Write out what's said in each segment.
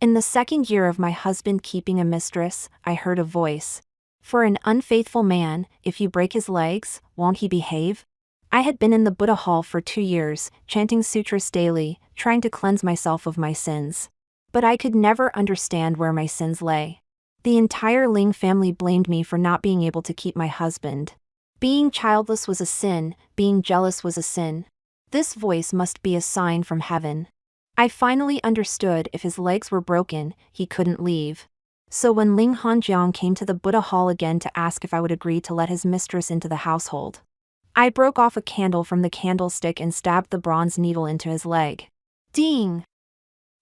In the second year of my husband keeping a mistress, I heard a voice. For an unfaithful man, if you break his legs, won't he behave? I had been in the Buddha hall for 2 years, chanting sutras daily, trying to cleanse myself of my sins. But I could never understand where my sins lay. The entire Ling family blamed me for not being able to keep my husband. Being childless was a sin, being jealous was a sin. This voice must be a sign from heaven. I finally understood if his legs were broken, he couldn't leave. So when Ling Hanjiang came to the Buddha hall again to ask if I would agree to let his mistress into the household, I broke off a candle from the candlestick and stabbed the bronze needle into his leg. Ding!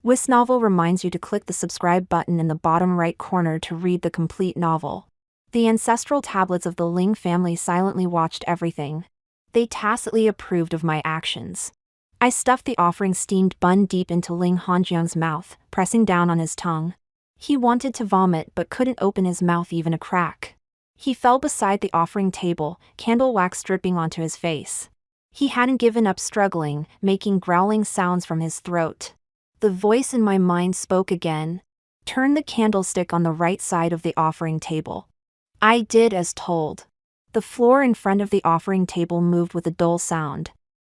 This novel reminds you to click the subscribe button in the bottom right corner to read the complete novel. The ancestral tablets of the Ling family silently watched everything. They tacitly approved of my actions. I stuffed the offering steamed bun deep into Ling Hanjiang's mouth, pressing down on his tongue. He wanted to vomit but couldn't open his mouth even a crack. He fell beside the offering table, candle wax dripping onto his face. He hadn't given up struggling, making growling sounds from his throat. The voice in my mind spoke again. Turn the candlestick on the right side of the offering table. I did as told. The floor in front of the offering table moved with a dull sound.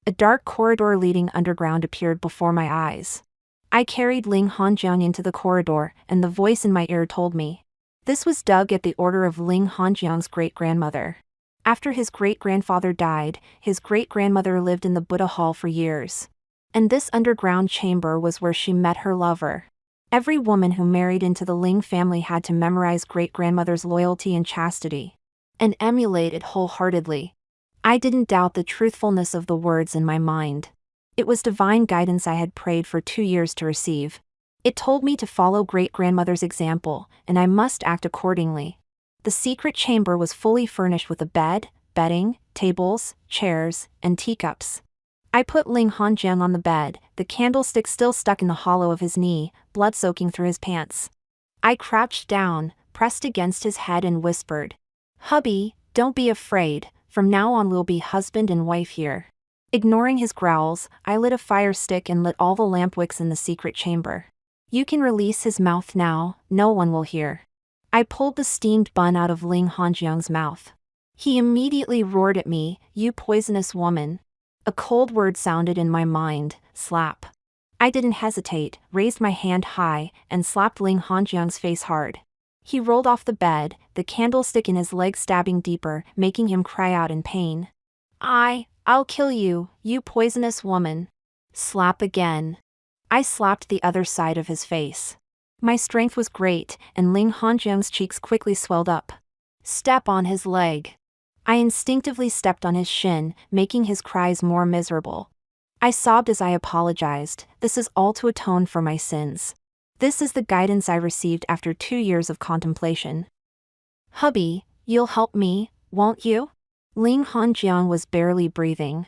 A dark corridor leading underground appeared before my eyes. I carried Ling Hanjiang into the corridor, and the voice in my ear told me. This was dug at the order of Ling Hanjiang's great-grandmother. After his great-grandfather died, his great-grandmother lived in the Buddha hall for years. And this underground chamber was where she met her lover. Every woman who married into the Ling family had to memorize great-grandmother's loyalty and chastity, and emulate it wholeheartedly. I didn't doubt the truthfulness of the words in my mind. It was divine guidance I had prayed for 2 years to receive. It told me to follow great-grandmother's example, and I must act accordingly. The secret chamber was fully furnished with a bed, bedding, tables, chairs, and teacups. I put Ling Hanjiang on the bed, the candlestick still stuck in the hollow of his knee, blood soaking through his pants. I crouched down, pressed against his head and whispered, "Hubby, don't be afraid. From now on we'll be husband and wife here." Ignoring his growls, I lit a fire stick and lit all the lamp wicks in the secret chamber. You can release his mouth now, no one will hear. I pulled the steamed bun out of Ling Hanjiang's mouth. He immediately roared at me, "You poisonous woman." A cold word sounded in my mind, slap. I didn't hesitate, raised my hand high, and slapped Ling Hanjiang's face hard. He rolled off the bed, the candlestick in his leg stabbing deeper, making him cry out in pain. I'll kill you, you poisonous woman." Slap again. I slapped the other side of his face. My strength was great, and Ling Hanjiang's cheeks quickly swelled up. Step on his leg. I instinctively stepped on his shin, making his cries more miserable. I sobbed as I apologized. This is all to atone for my sins. This is the guidance I received after 2 years of contemplation. "Hubby, you'll help me, won't you?" Ling Hanjiang was barely breathing.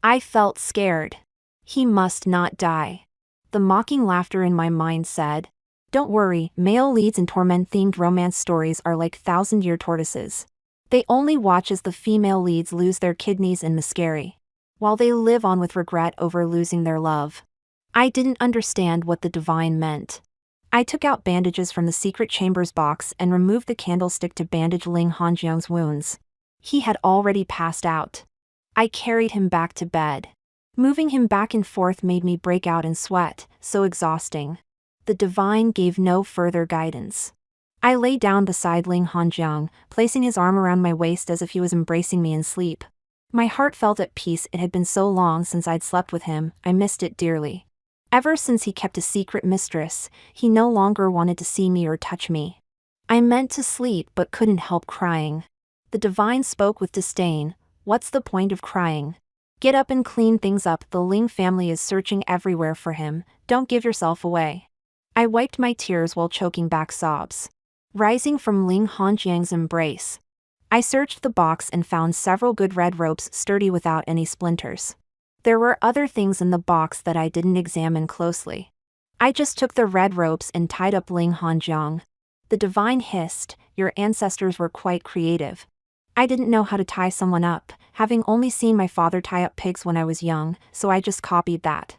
I felt scared. He must not die. The mocking laughter in my mind said, "Don't worry, male leads in torment-themed romance stories are like thousand-year tortoises. They only watch as the female leads lose their kidneys in the scary, while they live on with regret over losing their love." I didn't understand what the divine meant. I took out bandages from the secret chamber's box and removed the candlestick to bandage Ling Hanjiang's wounds. He had already passed out. I carried him back to bed. Moving him back and forth made me break out in sweat, so exhausting. The divine gave no further guidance. I lay down beside Ling Hanjiang, placing his arm around my waist as if he was embracing me in sleep. My heart felt at peace. It had been so long since I'd slept with him, I missed it dearly. Ever since he kept a secret mistress, he no longer wanted to see me or touch me. I meant to sleep but couldn't help crying. The divine spoke with disdain, "What's the point of crying? Get up and clean things up. The Ling family is searching everywhere for him, don't give yourself away." I wiped my tears while choking back sobs. Rising from Ling Hanjiang's embrace, I searched the box and found several good red ropes, sturdy without any splinters. There were other things in the box that I didn't examine closely. I just took the red ropes and tied up Ling Hanjiang. The divine hissed, "Your ancestors were quite creative." I didn't know how to tie someone up, having only seen my father tie up pigs when I was young, so I just copied that.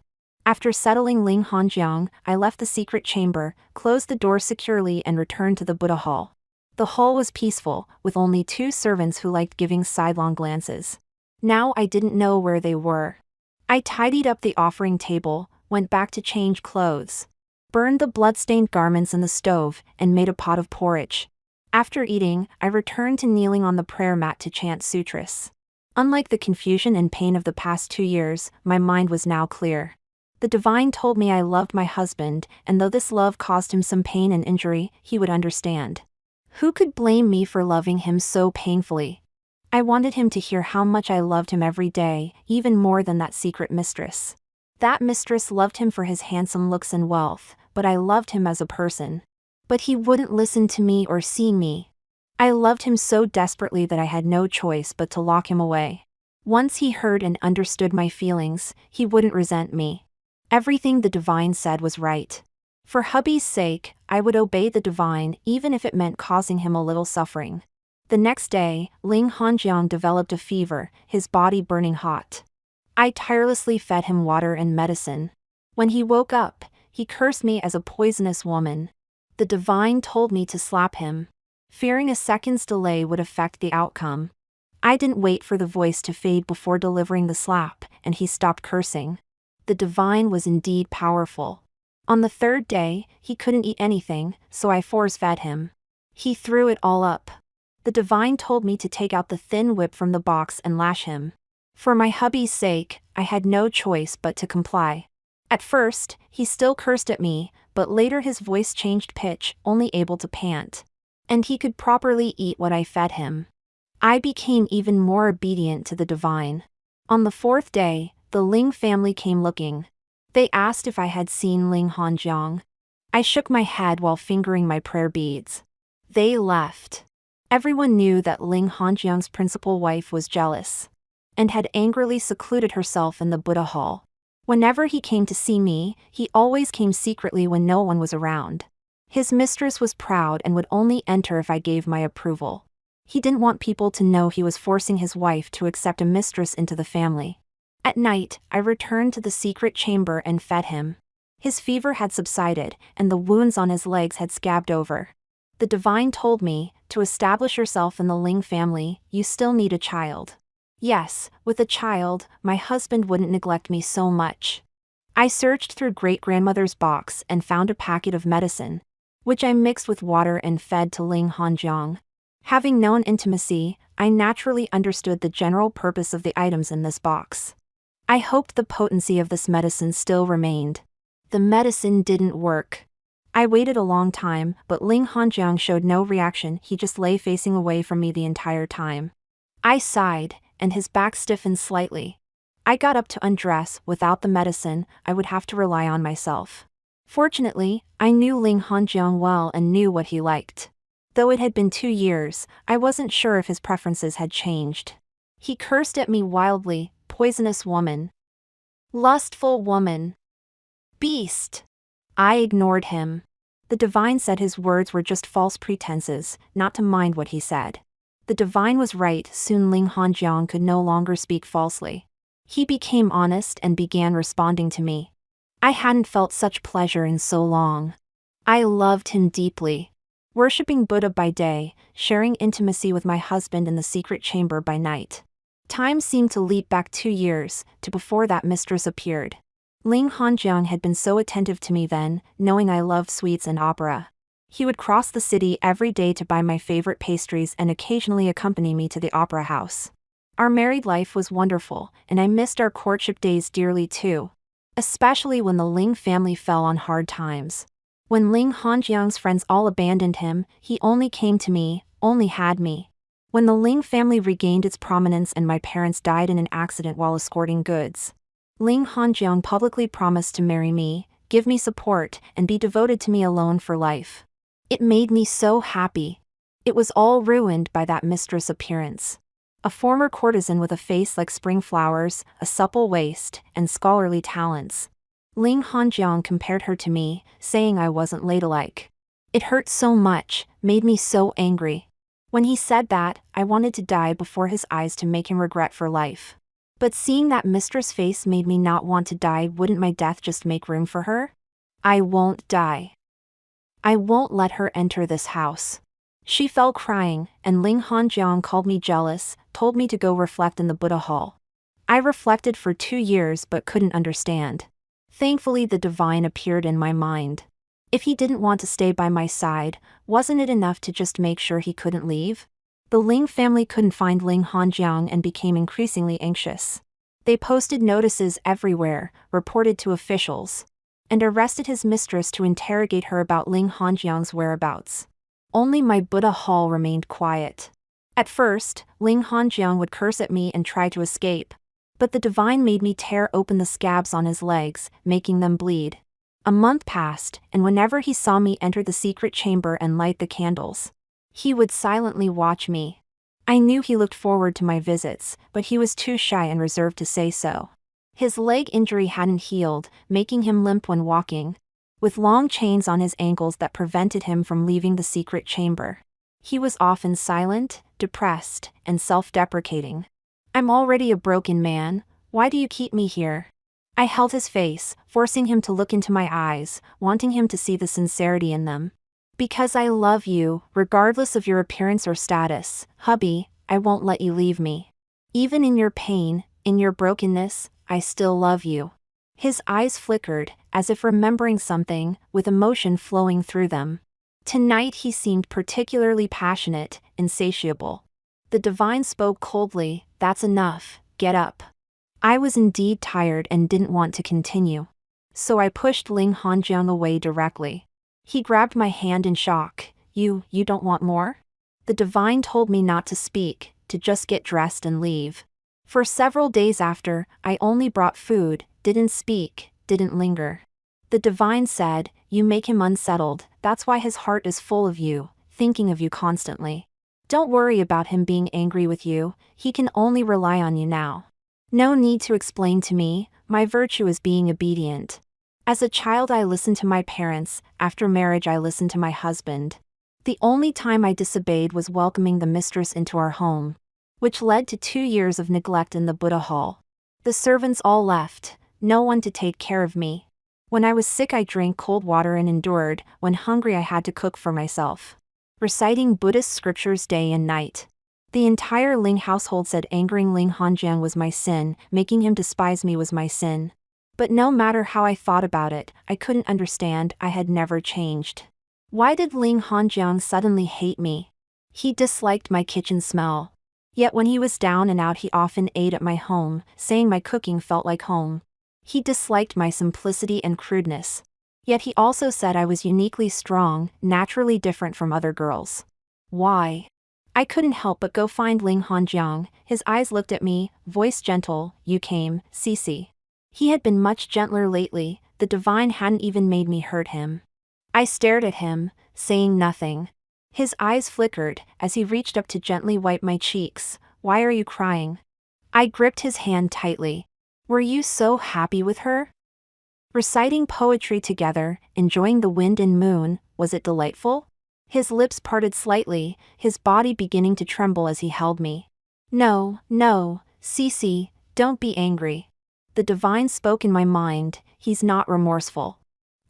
After settling Ling Hanjiang, I left the secret chamber, closed the door securely and returned to the Buddha hall. The hall was peaceful, with only 2 servants who liked giving sidelong glances. Now I didn't know where they were. I tidied up the offering table, went back to change clothes, burned the blood-stained garments in the stove, and made a pot of porridge. After eating, I returned to kneeling on the prayer mat to chant sutras. Unlike the confusion and pain of the past 2 years, my mind was now clear. The divine told me I loved my husband, and though this love caused him some pain and injury, he would understand. Who could blame me for loving him so painfully? I wanted him to hear how much I loved him every day, even more than that secret mistress. That mistress loved him for his handsome looks and wealth, but I loved him as a person. But he wouldn't listen to me or see me. I loved him so desperately that I had no choice but to lock him away. Once he heard and understood my feelings, he wouldn't resent me. Everything the divine said was right. For hubby's sake, I would obey the divine even if it meant causing him a little suffering. The next day, Ling Hanjiang developed a fever, his body burning hot. I tirelessly fed him water and medicine. When he woke up, he cursed me as a poisonous woman. The divine told me to slap him, fearing a second's delay would affect the outcome. I didn't wait for the voice to fade before delivering the slap, and he stopped cursing. The divine was indeed powerful. On the 3rd day, he couldn't eat anything, so I force-fed him. He threw it all up. The divine told me to take out the thin whip from the box and lash him. For my hubby's sake, I had no choice but to comply. At first, he still cursed at me, but later his voice changed pitch, only able to pant. And he could properly eat what I fed him. I became even more obedient to the divine. On the 4th day, the Ling family came looking. They asked if I had seen Ling Hanjiang. I shook my head while fingering my prayer beads. They left. Everyone knew that Ling Hanjiang's principal wife was jealous and had angrily secluded herself in the Buddha hall. Whenever he came to see me, he always came secretly when no one was around. His mistress was proud and would only enter if I gave my approval. He didn't want people to know he was forcing his wife to accept a mistress into the family. At night, I returned to the secret chamber and fed him. His fever had subsided, and the wounds on his legs had scabbed over. The divine told me, to establish yourself in the Ling family, you still need a child. Yes, with a child, my husband wouldn't neglect me so much. I searched through great-grandmother's box and found a packet of medicine, which I mixed with water and fed to Ling Hanjiang. Having known intimacy, I naturally understood the general purpose of the items in this box. I hoped the potency of this medicine still remained. The medicine didn't work. I waited a long time, but Ling Hanjiang showed no reaction. He just lay facing away from me the entire time. I sighed, and his back stiffened slightly. I got up to undress. Without the medicine, I would have to rely on myself. Fortunately, I knew Ling Hanjiang well and knew what he liked. Though it had been 2 years, I wasn't sure if his preferences had changed. He cursed at me wildly, poisonous woman, lustful woman, beast. I ignored him. The divine said his words were just false pretenses, not to mind what he said. The divine was right. Soon Ling Hanjiang could no longer speak falsely. He became honest and began responding to me. I hadn't felt such pleasure in so long. I loved him deeply. Worshipping Buddha by day, sharing intimacy with my husband in the secret chamber by night. Time seemed to leap back 2 years, to before that mistress appeared. Ling Hanjiang had been so attentive to me then, knowing I loved sweets and opera. He would cross the city every day to buy my favorite pastries and occasionally accompany me to the opera house. Our married life was wonderful, and I missed our courtship days dearly too. Especially when the Ling family fell on hard times. When Ling Hanjiang's friends all abandoned him, he only came to me, only had me. When the Ling family regained its prominence and my parents died in an accident while escorting goods, Ling Hanjiang publicly promised to marry me, give me support, and be devoted to me alone for life. It made me so happy. It was all ruined by that mistress appearance. A former courtesan with a face like spring flowers, a supple waist, and scholarly talents. Ling Hanjiang compared her to me, saying I wasn't ladylike. It hurt so much, made me so angry. When he said that, I wanted to die before his eyes to make him regret for life. But seeing that mistress face made me not want to die. Wouldn't my death just make room for her? I won't die. I won't let her enter this house. She fell crying, and Ling Hanjiang called me jealous, told me to go reflect in the Buddha hall. I reflected for 2 years but couldn't understand. Thankfully the divine appeared in my mind. If he didn't want to stay by my side, wasn't it enough to just make sure he couldn't leave? The Ling family couldn't find Ling Hanjiang and became increasingly anxious. They posted notices everywhere, reported to officials, and arrested his mistress to interrogate her about Ling Hanjiang's whereabouts. Only my Buddha hall remained quiet. At first, Ling Hanjiang would curse at me and try to escape. But the divine made me tear open the scabs on his legs, making them bleed. A month passed, and whenever he saw me enter the secret chamber and light the candles, he would silently watch me. I knew he looked forward to my visits, but he was too shy and reserved to say so. His leg injury hadn't healed, making him limp when walking, with long chains on his ankles that prevented him from leaving the secret chamber. He was often silent, depressed, and self-deprecating. I'm already a broken man, why do you keep me here? I held his face, forcing him to look into my eyes, wanting him to see the sincerity in them. Because I love you, regardless of your appearance or status, hubby, I won't let you leave me. Even in your pain, in your brokenness, I still love you. His eyes flickered, as if remembering something, with emotion flowing through them. Tonight he seemed particularly passionate, insatiable. The divine spoke coldly, that's enough, get up. I was indeed tired and didn't want to continue. So I pushed Ling Hanjiang away directly. He grabbed my hand in shock, you don't want more? The divine told me not to speak, to just get dressed and leave. For several days after, I only brought food, didn't speak, didn't linger. The divine said, you make him unsettled, that's why his heart is full of you, thinking of you constantly. Don't worry about him being angry with you, he can only rely on you now. No need to explain to me, my virtue is being obedient. As a child I listened to my parents, after marriage I listened to my husband. The only time I disobeyed was welcoming the mistress into our home, which led to 2 years of neglect in the Buddha hall. The servants all left, no one to take care of me. When I was sick I drank cold water and endured, when hungry I had to cook for myself. Reciting Buddhist scriptures day and night. The entire Ling household said angering Ling Hanjiang was my sin, making him despise me was my sin. But no matter how I thought about it, I couldn't understand, I had never changed. Why did Ling Hanjiang suddenly hate me? He disliked my kitchen smell. Yet when he was down and out he often ate at my home, saying my cooking felt like home. He disliked my simplicity and crudeness. Yet he also said I was uniquely strong, naturally different from other girls. Why? I couldn't help but go find Ling Hanjiang, his eyes looked at me, voice gentle, you came, Cece. He had been much gentler lately, the divine hadn't even made me hurt him. I stared at him, saying nothing. His eyes flickered, as he reached up to gently wipe my cheeks. Why are you crying? I gripped his hand tightly. Were you so happy with her? Reciting poetry together, enjoying the wind and moon, was it delightful? His lips parted slightly, his body beginning to tremble as he held me. No, Cece, don't be angry. The divine spoke in my mind, he's not remorseful.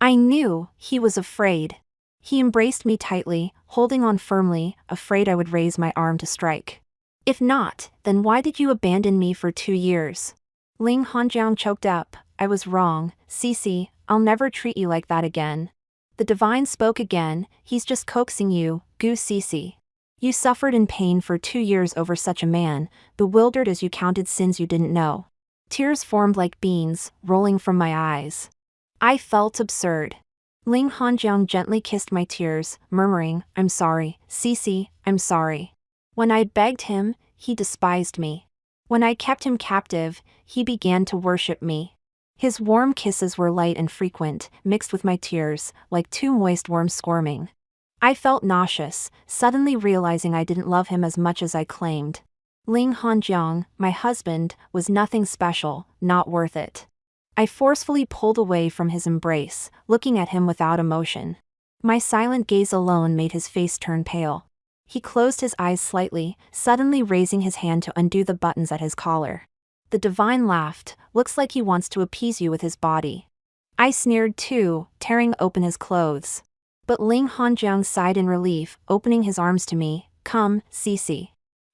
I knew, he was afraid. He embraced me tightly, holding on firmly, afraid I would raise my arm to strike. If not, then why did you abandon me for 2 years? Ling Hanjiang choked up, I was wrong, Cece, I'll never treat you like that again. The divine spoke again, he's just coaxing you, Gu Cece. You suffered in pain for 2 years over such a man, bewildered as you counted sins you didn't know. Tears formed like beans, rolling from my eyes. I felt absurd. Ling Hanjiang gently kissed my tears, murmuring, I'm sorry, Cece, I'm sorry. When I begged him, he despised me. When I kept him captive, he began to worship me. His warm kisses were light and frequent, mixed with my tears, like 2 moist worms squirming. I felt nauseous, suddenly realizing I didn't love him as much as I claimed. Ling Hanjiang, my husband, was nothing special, not worth it. I forcefully pulled away from his embrace, looking at him without emotion. My silent gaze alone made his face turn pale. He closed his eyes slightly, suddenly raising his hand to undo the buttons at his collar. The divine laughed. Looks like he wants to appease you with his body. I sneered too, tearing open his clothes. But Ling Hanjiang sighed in relief, opening his arms to me. Come, Cece.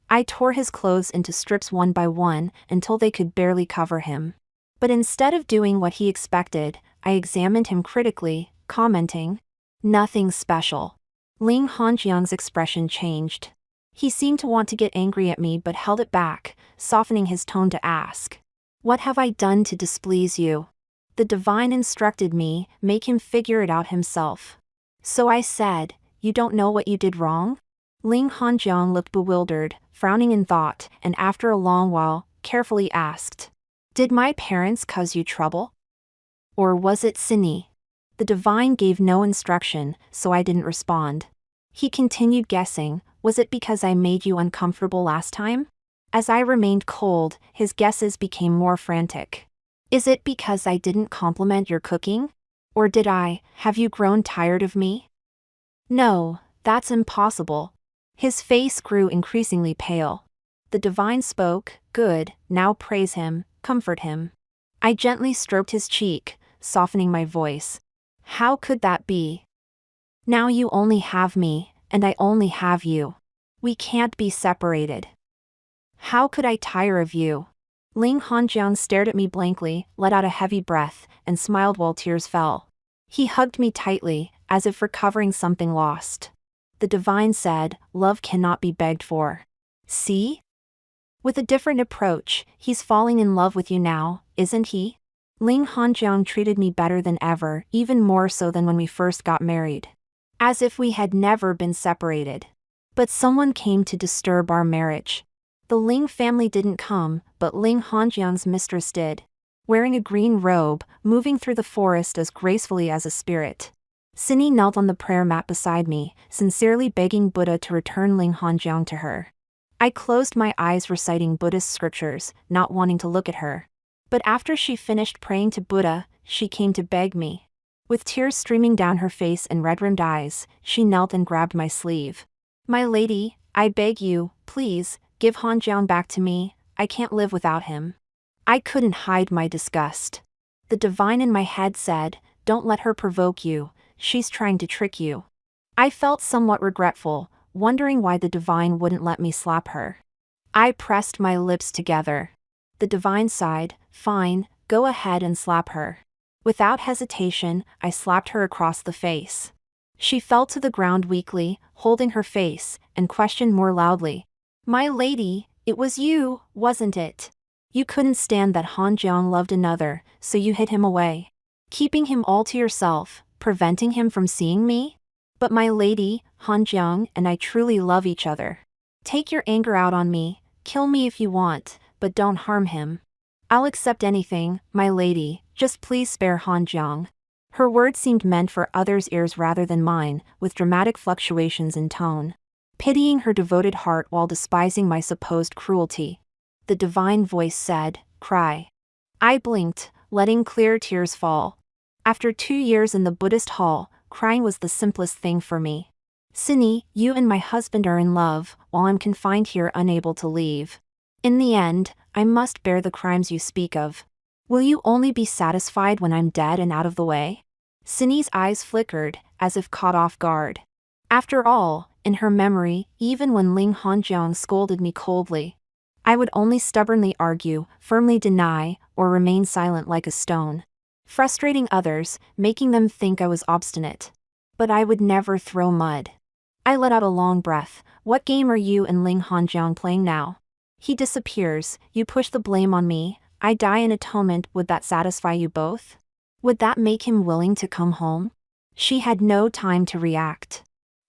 I tore his clothes into strips one by one until they could barely cover him. But instead of doing what he expected, I examined him critically, commenting, "Nothing special." Ling Hanjiang's expression changed. He seemed to want to get angry at me but held it back, softening his tone to ask, "What have I done to displease you?" The divine instructed me, make him figure it out himself. So I said, "You don't know what you did wrong?" Ling Hanjiang looked bewildered, frowning in thought, and after a long while, carefully asked, "Did my parents cause you trouble? Or was it Sini?" The divine gave no instruction, so I didn't respond. He continued guessing, "Was it because I made you uncomfortable last time?" As I remained cold, his guesses became more frantic. "Is it because I didn't compliment your cooking? Or have you grown tired of me?" "No, that's impossible." His face grew increasingly pale. The divine spoke, "Good, now praise him, comfort him." I gently stroked his cheek, softening my voice. "How could that be? Now you only have me, and I only have you. We can't be separated. How could I tire of you?" Ling Hanjiang stared at me blankly, let out a heavy breath, and smiled while tears fell. He hugged me tightly, as if recovering something lost. The divine said, "Love cannot be begged for. See? With a different approach, he's falling in love with you now, isn't he?" Ling Hanjiang treated me better than ever, even more so than when we first got married. As if we had never been separated. But someone came to disturb our marriage. The Ling family didn't come, but Ling Hanjiang's mistress did. Wearing a green robe, moving through the forest as gracefully as a spirit. Sini knelt on the prayer mat beside me, sincerely begging Buddha to return Ling Hanjiang to her. I closed my eyes reciting Buddhist scriptures, not wanting to look at her. But after she finished praying to Buddha, she came to beg me. With tears streaming down her face and red-rimmed eyes, she knelt and grabbed my sleeve. "My lady, I beg you, please, give Hanjiang back to me, I can't live without him." I couldn't hide my disgust. The divine in my head said, "Don't let her provoke you, she's trying to trick you." I felt somewhat regretful, wondering why the divine wouldn't let me slap her. I pressed my lips together. The divine sighed, "Fine, go ahead and slap her." Without hesitation, I slapped her across the face. She fell to the ground weakly, holding her face, and questioned more loudly, "My lady, it was you, wasn't it? You couldn't stand that Hanjiang loved another, so you hid him away. Keeping him all to yourself, preventing him from seeing me? But my lady, Hanjiang and I truly love each other. Take your anger out on me, kill me if you want, but don't harm him. I'll accept anything, my lady, just please spare Hanjiang." Her words seemed meant for others' ears rather than mine, with dramatic fluctuations in tone. Pitying her devoted heart while despising my supposed cruelty. The divine voice said, "Cry." I blinked, letting clear tears fall. After 2 years in the Buddhist hall, crying was the simplest thing for me. "Sini, you and my husband are in love, while I'm confined here unable to leave. In the end, I must bear the crimes you speak of. Will you only be satisfied when I'm dead and out of the way?" Sini's eyes flickered, as if caught off guard. After all, in her memory, even when Ling Hanjiang scolded me coldly, I would only stubbornly argue, firmly deny, or remain silent like a stone. Frustrating others, making them think I was obstinate. But I would never throw mud. I let out a long breath. "What game are you and Ling Hanjiang playing now? He disappears, you push the blame on me, I die in atonement. Would that satisfy you both? Would that make him willing to come home?" She had no time to react.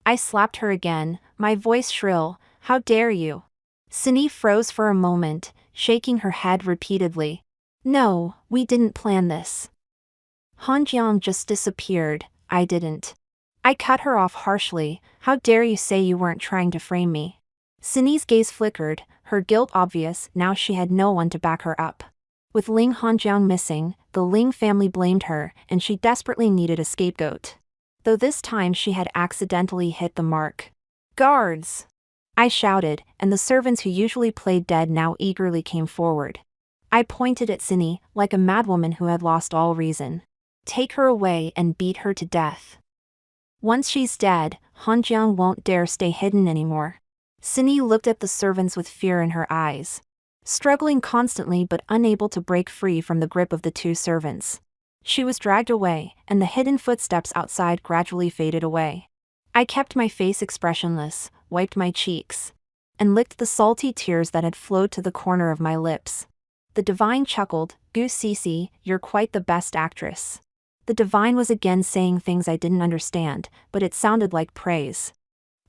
I slapped her again, my voice shrill, "How dare you?" Sini froze for a moment, shaking her head repeatedly. "No, we didn't plan this. Hanjiang just disappeared, I didn't." I cut her off harshly, "How dare you say you weren't trying to frame me?" Sini's gaze flickered, her guilt obvious. Now she had no one to back her up. With Ling Hanjiang missing, the Ling family blamed her, and she desperately needed a scapegoat. Though this time she had accidentally hit the mark. "Guards!" I shouted, and the servants who usually played dead now eagerly came forward. I pointed at Cindy, like a madwoman who had lost all reason. Take her away and beat her to death. Once she's dead, Hanjiang won't dare stay hidden anymore. Cindy looked at the servants with fear in her eyes, struggling constantly but unable to break free from the grip of the two servants. She was dragged away, and the hidden footsteps outside gradually faded away. I kept my face expressionless, wiped my cheeks, and licked the salty tears that had flowed to the corner of my lips. The divine chuckled, "Goose Cece, you're quite the best actress." The divine was again saying things I didn't understand, but it sounded like praise.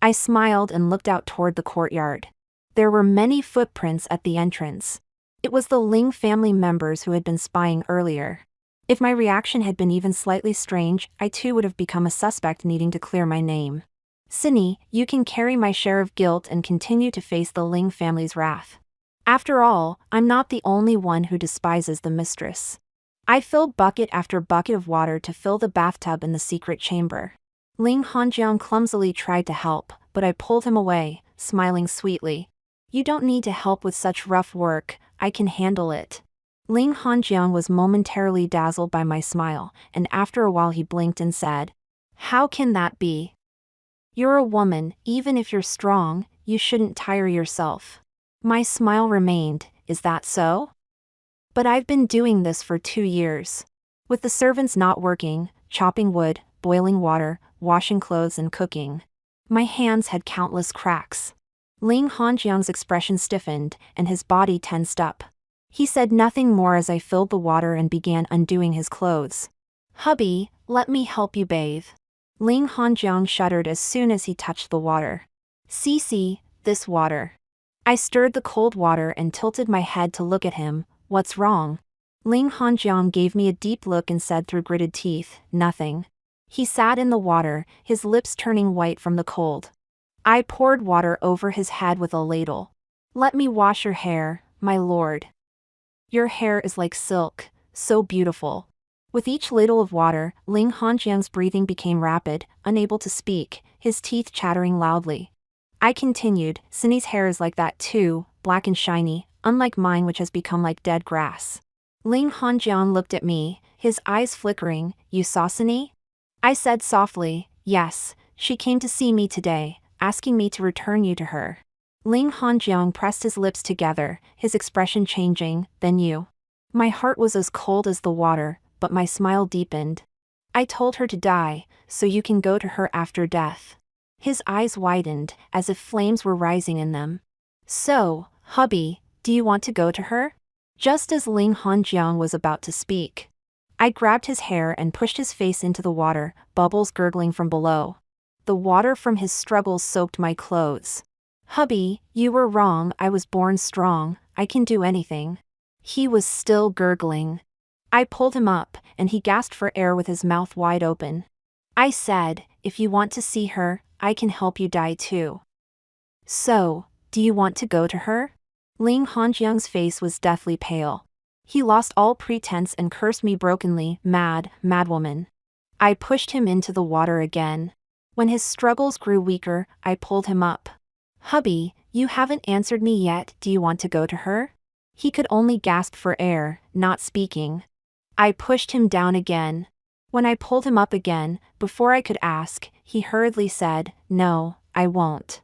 I smiled and looked out toward the courtyard. There were many footprints at the entrance. It was the Ling family members who had been spying earlier. If my reaction had been even slightly strange, I too would have become a suspect needing to clear my name. Cindy, you can carry my share of guilt and continue to face the Ling family's wrath. After all, I'm not the only one who despises the mistress. I filled bucket after bucket of water to fill the bathtub in the secret chamber. Ling Hanjiang clumsily tried to help, but I pulled him away, smiling sweetly. You don't need to help with such rough work, I can handle it. Ling Hanjiang was momentarily dazzled by my smile, and after a while he blinked and said, How can that be? You're a woman, even if you're strong, you shouldn't tire yourself. My smile remained, is that so? But I've been doing this for 2 years. With the servants not working, chopping wood, boiling water, washing clothes and cooking. My hands had countless cracks. Ling Hanjiang's expression stiffened, and his body tensed up. He said nothing more as I filled the water and began undoing his clothes. Hubby, let me help you bathe. Ling Hanjiang shuddered as soon as he touched the water. Cece, this water. I stirred the cold water and tilted my head to look at him. What's wrong? Ling Hanjiang gave me a deep look and said through gritted teeth, Nothing. He sat in the water, his lips turning white from the cold. I poured water over his head with a ladle. Let me wash your hair, my lord. Your hair is like silk, so beautiful. With each ladle of water, Ling Hanjiang's breathing became rapid, unable to speak, his teeth chattering loudly. I continued, Cindy's hair is like that too, black and shiny, unlike mine which has become like dead grass. Ling Hanjiang looked at me, his eyes flickering. You saw Cindy? I said softly, Yes, she came to see me today, asking me to return you to her. Ling Hanjiang pressed his lips together, his expression changing, Then you. My heart was as cold as the water, but my smile deepened. I told her to die, so you can go to her after death. His eyes widened, as if flames were rising in them. So, hubby, do you want to go to her? Just as Ling Hanjiang was about to speak, I grabbed his hair and pushed his face into the water, bubbles gurgling from below. The water from his struggles soaked my clothes. Hubby, you were wrong, I was born strong, I can do anything. He was still gurgling. I pulled him up, and he gasped for air with his mouth wide open. I said, If you want to see her, I can help you die too. So, do you want to go to her? Ling Hanjiang's face was deathly pale. He lost all pretense and cursed me brokenly, madwoman. I pushed him into the water again. When his struggles grew weaker, I pulled him up. Hubby, you haven't answered me yet, do you want to go to her? He could only gasp for air, not speaking. I pushed him down again. When I pulled him up again, before I could ask, he hurriedly said, No, I won't.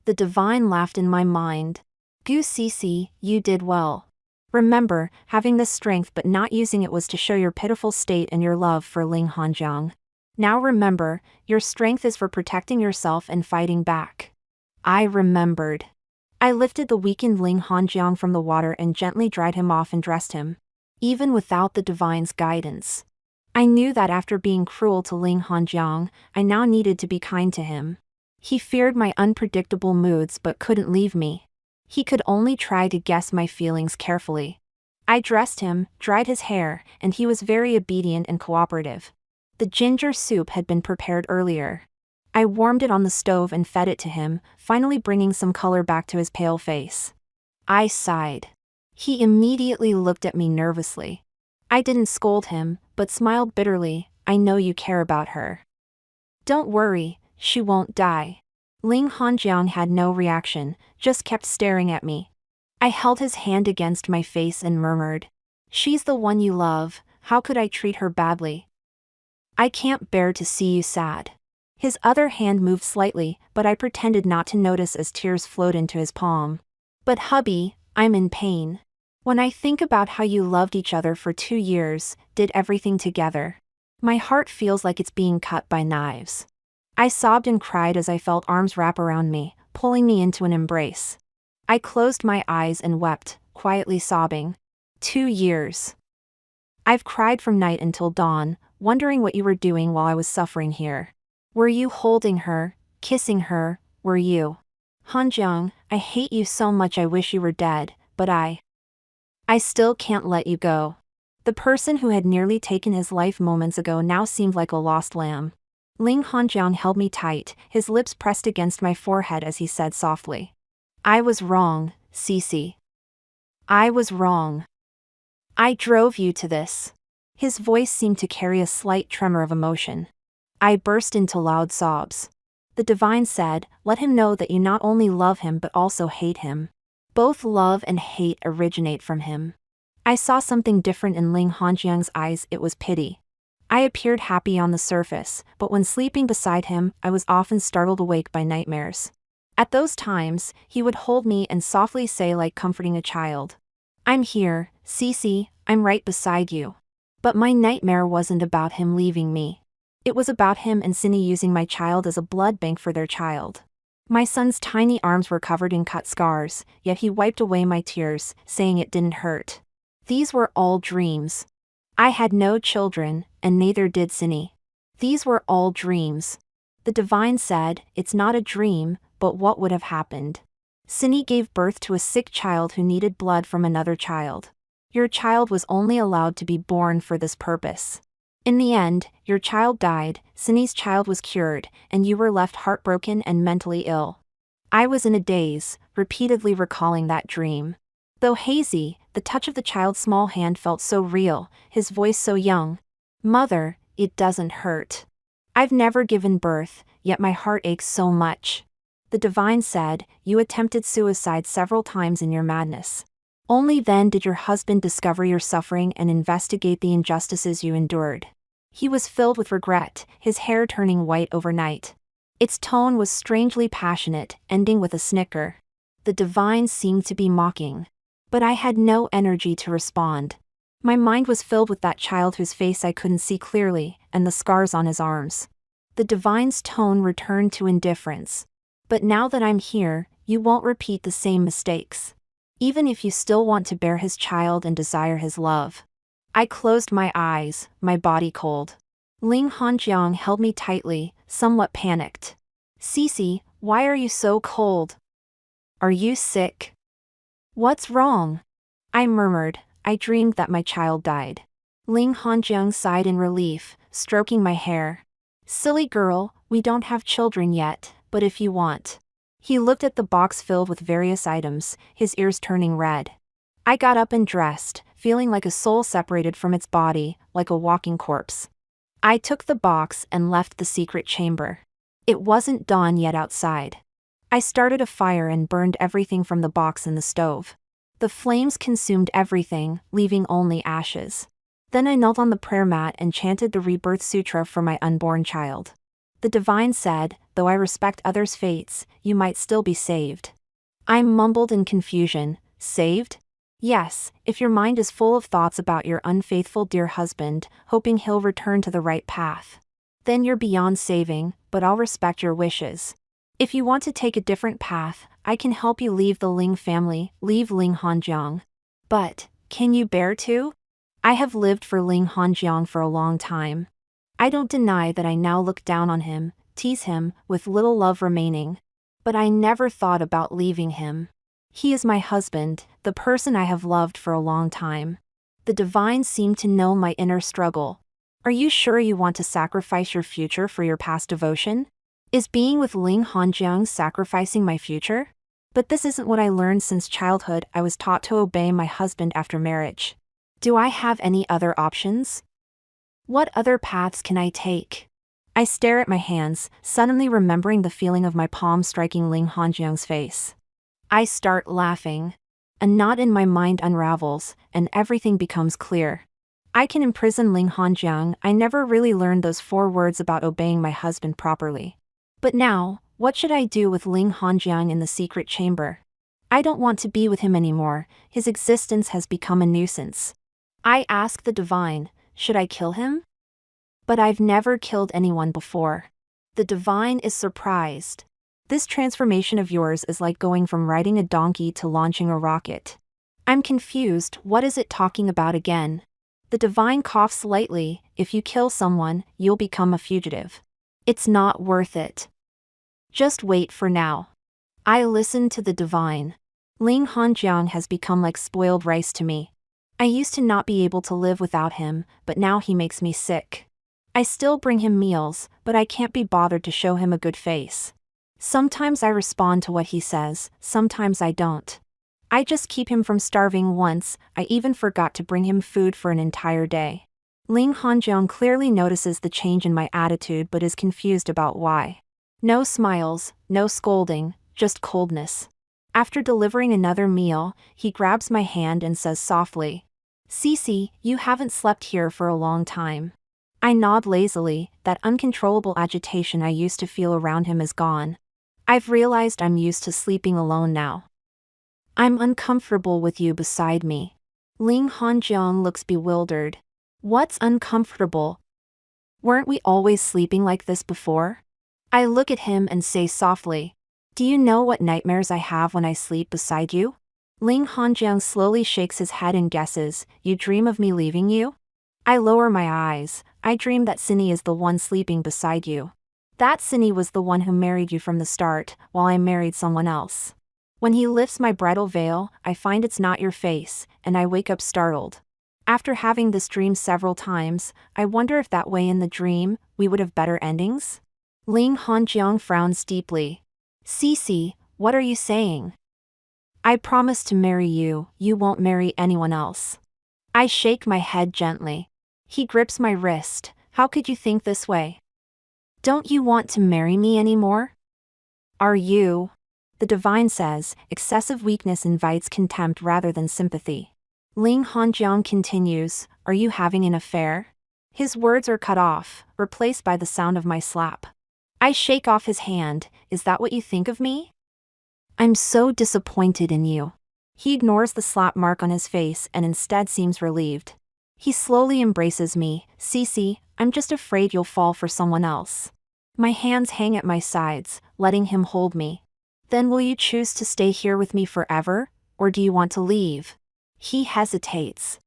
The divine laughed in my mind. Goose Cece, you did well. Remember, having this strength but not using it was to show your pitiful state and your love for Ling Hanjiang. Now remember, your strength is for protecting yourself and fighting back. I remembered. I lifted the weakened Ling Hanjiang from the water and gently dried him off and dressed him. Even without the divine's guidance. I knew that after being cruel to Ling Hanjiang, I now needed to be kind to him. He feared my unpredictable moods but couldn't leave me. He could only try to guess my feelings carefully. I dressed him, dried his hair, and he was very obedient and cooperative. The ginger soup had been prepared earlier. I warmed it on the stove and fed it to him, finally bringing some color back to his pale face. I sighed. He immediately looked at me nervously. I didn't scold him, but smiled bitterly. I know you care about her. Don't worry, she won't die. Ling Hanjiang had no reaction, just kept staring at me. I held his hand against my face and murmured, "She's the one you love, how could I treat her badly? I can't bear to see you sad." His other hand moved slightly, but I pretended not to notice as tears flowed into his palm. "But hubby, I'm in pain. When I think about how you loved each other for 2 years, did everything together, my heart feels like it's being cut by knives." I sobbed and cried as I felt arms wrap around me, pulling me into an embrace. I closed my eyes and wept, quietly sobbing. 2 years. I've cried from night until dawn, wondering what you were doing while I was suffering here. Were you holding her, kissing her, were you? Hanjeong, I hate you so much, I wish you were dead, but I still can't let you go. The person who had nearly taken his life moments ago now seemed like a lost lamb. Ling Hanjiang held me tight, his lips pressed against my forehead as he said softly, "I was wrong, Cece. I was wrong. I drove you to this." His voice seemed to carry a slight tremor of emotion. I burst into loud sobs. The divine said, "Let him know that you not only love him but also hate him. Both love and hate originate from him." I saw something different in Ling Hanjiang's eyes, it was pity. I appeared happy on the surface, but when sleeping beside him, I was often startled awake by nightmares. At those times, he would hold me and softly say, like comforting a child, "I'm here, Cece, I'm right beside you." But my nightmare wasn't about him leaving me. It was about him and Cindy using my child as a blood bank for their child. My son's tiny arms were covered in cut scars, yet he wiped away my tears, saying it didn't hurt. These were all dreams. I had no children, and neither did Cindy. These were all dreams. The divine said, "It's not a dream, but what would have happened? Cindy gave birth to a sick child who needed blood from another child. Your child was only allowed to be born for this purpose. In the end, your child died, Cindy's child was cured, and you were left heartbroken and mentally ill." I was in a daze, repeatedly recalling that dream. Though hazy, the touch of the child's small hand felt so real, his voice so young. "Mother, it doesn't hurt. I've never given birth, yet my heart aches so much." The divine said, "You attempted suicide several times in your madness. Only then did your husband discover your suffering and investigate the injustices you endured." He was filled with regret, his hair turning white overnight. Its tone was strangely passionate, ending with a snicker. The divine seemed to be mocking. But I had no energy to respond. My mind was filled with that child whose face I couldn't see clearly, and the scars on his arms. The divine's tone returned to indifference. "But now that I'm here, you won't repeat the same mistakes. Even if you still want to bear his child and desire his love." I closed my eyes, my body cold. Ling Hanjiang held me tightly, somewhat panicked. "Cece, why are you so cold? Are you sick? What's wrong?" I murmured, "I dreamed that my child died." Ling Hanjiang sighed in relief, stroking my hair. "Silly girl, we don't have children yet, but if you want." He looked at the box filled with various items, his ears turning red. I got up and dressed, feeling like a soul separated from its body, like a walking corpse. I took the box and left the secret chamber. It wasn't dawn yet outside. I started a fire and burned everything from the box in the stove. The flames consumed everything, leaving only ashes. Then I knelt on the prayer mat and chanted the rebirth sutra for my unborn child. The divine said, "Though I respect others' fates, you might still be saved." I mumbled in confusion, "Saved?" "Yes, if your mind is full of thoughts about your unfaithful dear husband, hoping he'll return to the right path. Then you're beyond saving, but I'll respect your wishes. If you want to take a different path, I can help you leave the Ling family, leave Ling Hanjiang." "But, can you bear to?" I have lived for Ling Hanjiang for a long time. I don't deny that I now look down on him, tease him, with little love remaining. But I never thought about leaving him. He is my husband, the person I have loved for a long time. The divine seemed to know my inner struggle. "Are you sure you want to sacrifice your future for your past devotion? Is being with Ling Hanjiang sacrificing my future? But this isn't what I learned since childhood. I was taught to obey my husband after marriage. Do I have any other options? What other paths can I take?" I stare at my hands, suddenly remembering the feeling of my palm striking Ling Hanjiang's face. I start laughing. A knot in my mind unravels, and everything becomes clear. I can imprison Ling Hanjiang. I never really learned those 4 words about obeying my husband properly. But now, what should I do with Ling Hanjiang in the secret chamber? I don't want to be with him anymore. His existence has become a nuisance. I ask the divine, should I kill him? But I've never killed anyone before. The divine is surprised. This transformation of yours is like going from riding a donkey to launching a rocket. I'm confused. What is it talking about again? The divine coughs lightly. If you kill someone, you'll become a fugitive. It's not worth it. Just wait for now. I listen to the divine. Ling Hanjiang has become like spoiled rice to me. I used to not be able to live without him, but now he makes me sick. I still bring him meals, but I can't be bothered to show him a good face. Sometimes I respond to what he says, sometimes I don't. I just keep him from starving. Once, I even forgot to bring him food for an entire day. Ling Hanjiang clearly notices the change in my attitude but is confused about why. No smiles, no scolding, just coldness. After delivering another meal, he grabs my hand and says softly, "Cece, you haven't slept here for a long time." I nod lazily. That uncontrollable agitation I used to feel around him is gone. I've realized I'm used to sleeping alone now. I'm uncomfortable with you beside me. Ling Hanjiang looks bewildered. What's uncomfortable? Weren't we always sleeping like this before? I look at him and say softly, "Do you know what nightmares I have when I sleep beside you?" Ling Hanjiang slowly shakes his head and guesses, "You dream of me leaving you?" I lower my eyes. I dream that Cindy is the one sleeping beside you. That Cindy was the one who married you from the start, while I married someone else. When he lifts my bridal veil, I find it's not your face, and I wake up startled. After having this dream several times, I wonder if that way in the dream, we would have better endings? Ling Hanjiang frowns deeply. "Cece, what are you saying?" "I promise to marry you, you won't marry anyone else." I shake my head gently. He grips my wrist. "How could you think this way? Don't you want to marry me anymore?" "Are you?" The divine says, excessive weakness invites contempt rather than sympathy. Ling Hanjiang continues, "Are you having an affair?" His words are cut off, replaced by the sound of my slap. I shake off his hand. "Is that what you think of me?" "I'm so disappointed in you." He ignores the slap mark on his face and instead seems relieved. He slowly embraces me. "Cece, I'm just afraid you'll fall for someone else." My hands hang at my sides, letting him hold me. "Then will you choose to stay here with me forever, or do you want to leave?" He hesitates.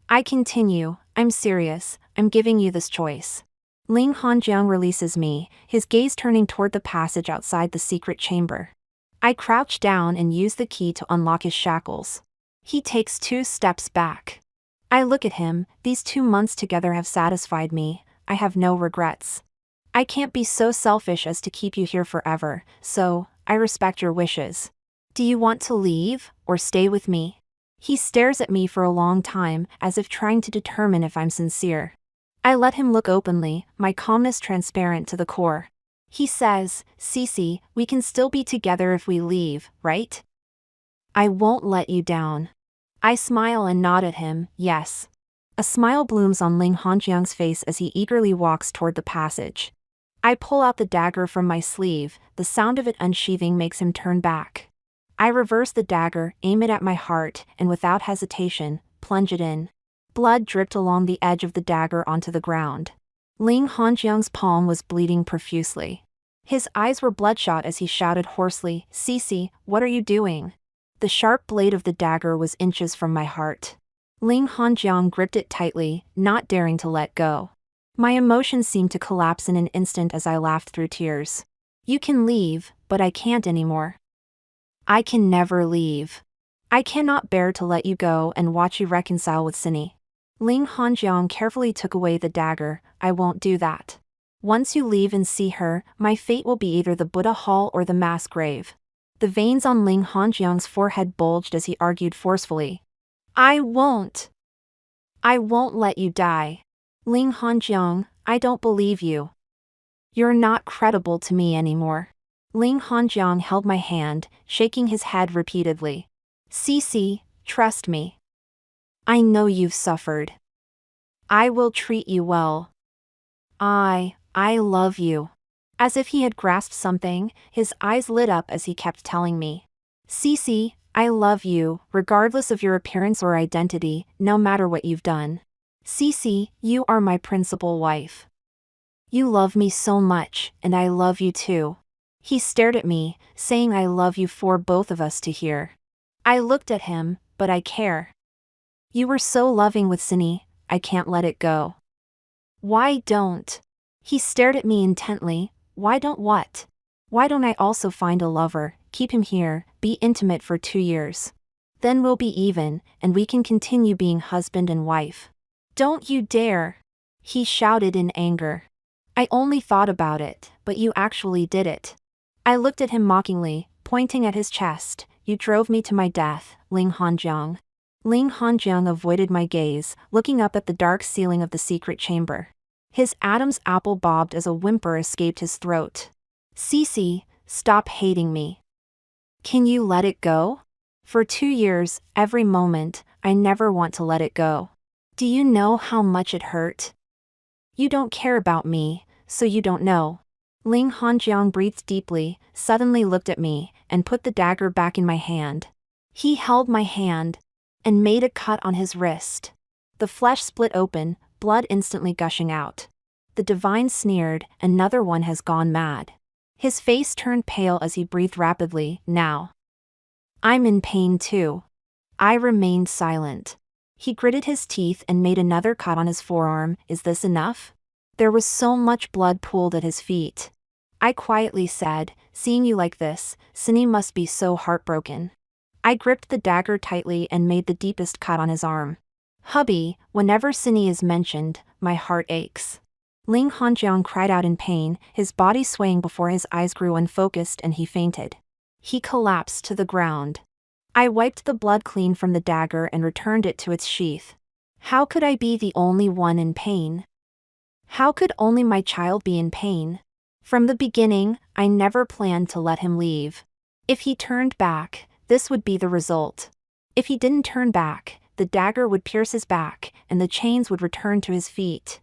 I continue, "I'm serious, I'm giving you this choice." Ling Hanjiang releases me, his gaze turning toward the passage outside the secret chamber. I crouch down and use the key to unlock his shackles. He takes 2 steps back. I look at him. These 2 months together have satisfied me. I have no regrets. I can't be so selfish as to keep you here forever, so I respect your wishes. Do you want to leave, or stay with me? He stares at me for a long time, as if trying to determine if I'm sincere. I let him look openly, my calmness transparent to the core. He says, "Cece, we can still be together if we leave, right? I won't let you down." I smile and nod at him, "Yes." A smile blooms on Ling Hanjiang's face as he eagerly walks toward the passage. I pull out the dagger from my sleeve. The sound of it unsheathing makes him turn back. I reverse the dagger, aim it at my heart, and without hesitation, plunge it in. Blood dripped along the edge of the dagger onto the ground. Ling Hanjiang's palm was bleeding profusely. His eyes were bloodshot as he shouted hoarsely, "Cece, what are you doing?" The sharp blade of the dagger was inches from my heart. Ling Hanjiang gripped it tightly, not daring to let go. My emotions seemed to collapse in an instant as I laughed through tears. "You can leave, but I can't anymore." "I can never leave. I cannot bear to let you go and watch you reconcile with Cindy." Ling Hanjiang carefully took away the dagger. "I won't do that. Once you leave and see her, my fate will be either the Buddha Hall or the mass grave." The veins on Ling Hanjiang's forehead bulged as he argued forcefully. I won't let you die." "Ling Hanjiang, I don't believe you. You're not credible to me anymore." Ling Hanjiang held my hand, shaking his head repeatedly. "Cece, Trust me. I know you've suffered. I will treat you well. I love you. As if he had grasped something, his eyes lit up as he kept telling me. Cece, I love you, regardless of your appearance or identity, no matter what you've done. Cece, you are my principal wife. You love me so much, and I love you too. He stared at me, saying I love you for both of us to hear. I looked at him, but I care. You were so loving with Cindy, I can't let it go. Why don't? He stared at me intently. Why don't what? Why don't I also find a lover, keep him here, be intimate for 2 years? Then we'll be even, and we can continue being husband and wife. Don't you dare! He shouted in anger. I only thought about it, but you actually did it. I looked at him mockingly, pointing at his chest. You drove me to my death, Ling Hanjiang. Ling Hanjiang avoided my gaze, looking up at the dark ceiling of the secret chamber. His Adam's apple bobbed as a whimper escaped his throat. Cece, stop hating me. Can you let it go? For 2 years, every moment, I never want to let it go. Do you know how much it hurt? You don't care about me, so you don't know. Ling Hanjiang breathed deeply, suddenly looked at me, and put the dagger back in my hand. He held my hand and made a cut on his wrist. The flesh split open, blood instantly gushing out. The divine sneered, another one has gone mad. His face turned pale as he breathed rapidly, now. I'm in pain too. I remained silent. He gritted his teeth and made another cut on his forearm. Is this enough? There was so much blood pooled at his feet. I quietly said, seeing you like this, Cindy must be so heartbroken. I gripped the dagger tightly and made the deepest cut on his arm. Hubby, whenever Cindy is mentioned, my heart aches. Ling Hanjiang cried out in pain, his body swaying before his eyes grew unfocused and he fainted. He collapsed to the ground. I wiped the blood clean from the dagger and returned it to its sheath. How could I be the only one in pain? How could only my child be in pain? From the beginning, I never planned to let him leave. If he turned back, this would be the result. If he didn't turn back, the dagger would pierce his back, and the chains would return to his feet.